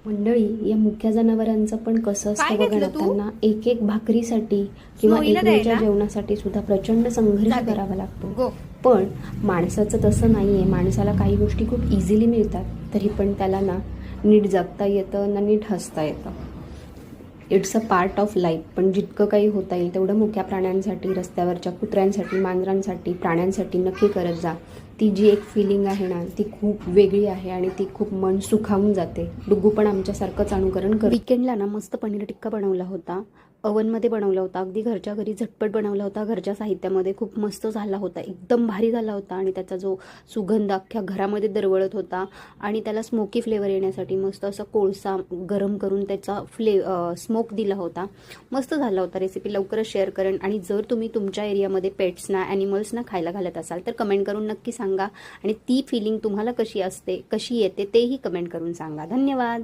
मंडळी, या मुख्य जनावरांचं पण कसं असतं काय बघा ना, घेतलं तू? त्यांना एक एक भाकरीसाठी किंवा स्नोईला एक वेळच्या द्यायला? जेवणासाठी सुद्धा प्रचंड संघर्ष जाते. करावा लागतो. गो. पण माणसाचं तसं नाहीये. माणसाला काही गोष्टी खूप इझिली मिळतात, तरी पण त्याला ना नीट जगता येतं ना नीट हसता येतं. It's a part of life. पण जितकं काही होता येईल तेवढं मुक्या प्राण्यांसाठी, रस्त्यावरच्या कुत्र्यांसाठी, मांजरांसाठी, प्राण्यांसाठी नक्की करत जा. ती जी एक फिलिंग आहे ना, ती खूप वेगळी आहे आणि ती खूप मन सुखावून जाते. डुग्गू पण आमच्यासारखंच अनुकरण कर. वीकेंडला ना मस्त पनीर टिक्का बनवला होता. ओव्हनमध्ये बनवला होता, अगदी घरच्या घरी झटपट बनवला होता. घरच्या साहित्यामध्ये खूप मस्त झाला होता, एकदम भारी झाला होता. आणि त्याचा जो सुगंध अख्ख्या घरामध्ये दरवळत होता. आणि त्याला स्मोकी फ्लेवर येण्यासाठी मस्त असा कोळसा गरम करून त्याचा स्मोक दिला होता. मस्त झाला होता. रेसिपी लवकरच शेअर करेन. आणि जर तुम्ही तुमच्या एरियामध्ये पेट्सना, ॲनिमल्सना खायला घालत असाल तर कमेंट करून नक्की सांगा. आणि ती फिलिंग तुम्हाला कशी असते, कशी येते तेही कमेंट करून सांगा. धन्यवाद.